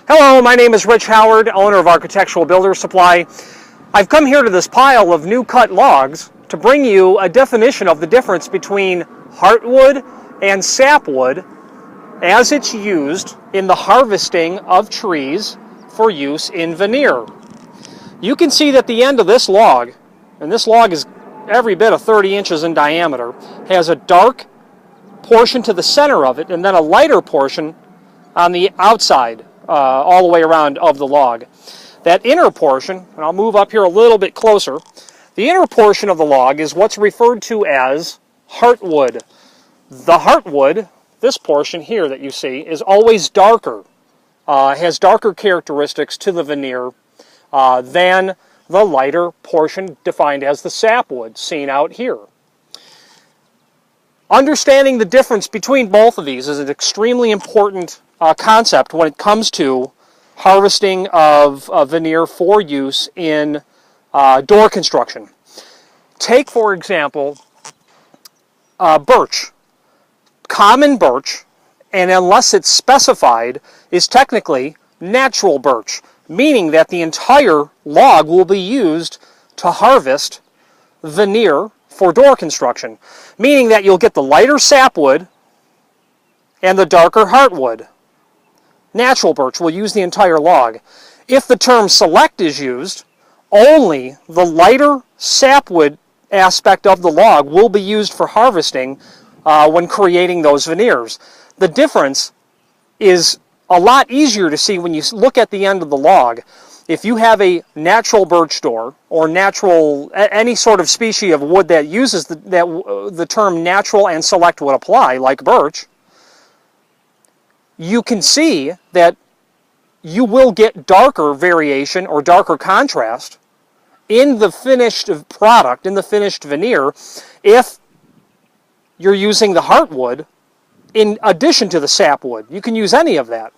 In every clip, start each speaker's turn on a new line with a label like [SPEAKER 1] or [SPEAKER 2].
[SPEAKER 1] Hello, my name is Rich Howard, owner of Architectural Builders Supply. I've come here to this pile of new cut logs to bring you a definition of the difference between heartwood and sapwood as it's used in the harvesting of trees for use in veneer. You can see that the end of this log, and this log is every bit of 30 inches in diameter, has a dark portion to the center of it and then a lighter portion on the outside, all the way around of the log. That inner portion, and I'll move up here a little bit closer, the inner portion of the log is what's referred to as heartwood. The heartwood, this portion here that you see, is always darker, has darker characteristics to the veneer than the lighter portion defined as the sapwood seen out here. Understanding the difference between both of these is an extremely important concept when it comes to harvesting of veneer for use in door construction. Take, for example, birch. Common birch, and unless it's specified, is technically natural birch, meaning that the entire log will be used to harvest veneer for door construction, meaning that you'll get the lighter sapwood and the darker heartwood. Natural birch will use the entire log. If the term select is used, only the lighter sapwood aspect of the log will be used for harvesting when creating those veneers. The difference is a lot easier to see when you look at the end of the log. If you have a natural birch door or natural, any sort of species of wood that uses the term natural and select would apply, like birch, you can see that you will get darker variation or darker contrast in the finished product, in the finished veneer, if you're using the heartwood in addition to the sapwood. You can use any of that.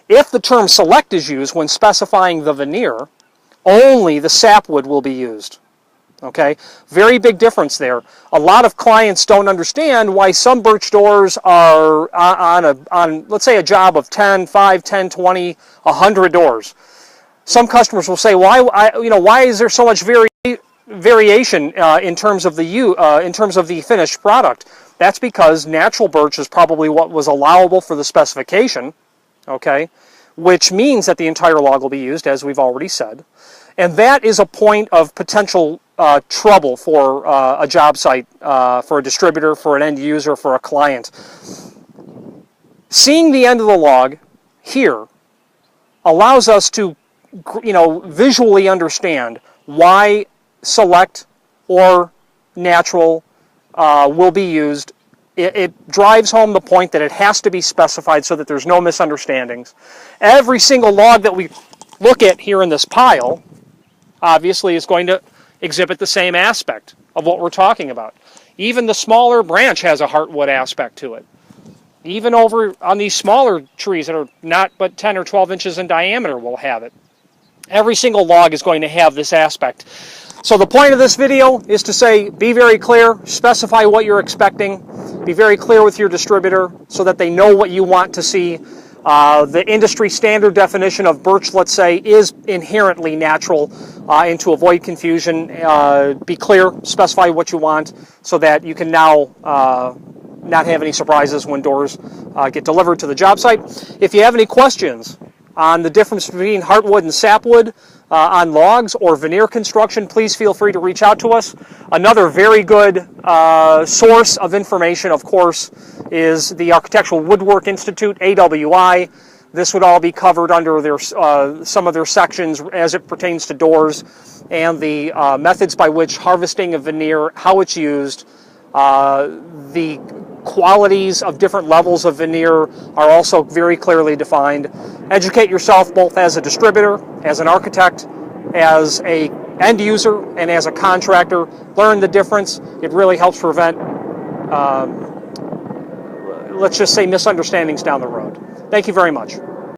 [SPEAKER 1] If the term select is used when specifying the veneer, only the sapwood will be used. Okay? Very big difference there. A lot of clients don't understand why some birch doors are on let's say, a job of 10, 5, 10, 20, 100 doors. Some customers will say, why is there so much variation in terms of the finished product? That's because natural birch is probably what was allowable for the specification, okay, which means that the entire log will be used, as we've already said. And that is a point of potential trouble for a job site, for a distributor, for an end user, for a client. Seeing the end of the log here allows us to, visually understand why select or natural will be used. It drives home the point that it has to be specified so that there's no misunderstandings. Every single log that we look at here in this pile, obviously, is going to exhibit the same aspect of what we're talking about. Even the smaller branch has a heartwood aspect to it. Even over on these smaller trees that are not but 10 or 12 inches in diameter will have it. Every single log is going to have this aspect. So the point of this video is to say, be very clear, specify what you're expecting, be very clear with your distributor so that they know what you want to see. The industry standard definition of birch, let's say, is inherently natural, and to avoid confusion, be clear, specify what you want so that you can now not have any surprises when doors get delivered to the job site. If you have any questions on the difference between heartwood and sapwood on logs or veneer construction, please feel free to reach out to us. Another very good source of information, of course, is the Architectural Woodwork Institute, AWI. This would all be covered under their some of their sections as it pertains to doors and the methods by which harvesting of veneer, how it's used, the qualities of different levels of veneer are also very clearly defined. Educate yourself both as a distributor, as an architect, as a end user, and as a contractor. Learn the difference. It really helps prevent, let's just say, misunderstandings down the road. Thank you very much.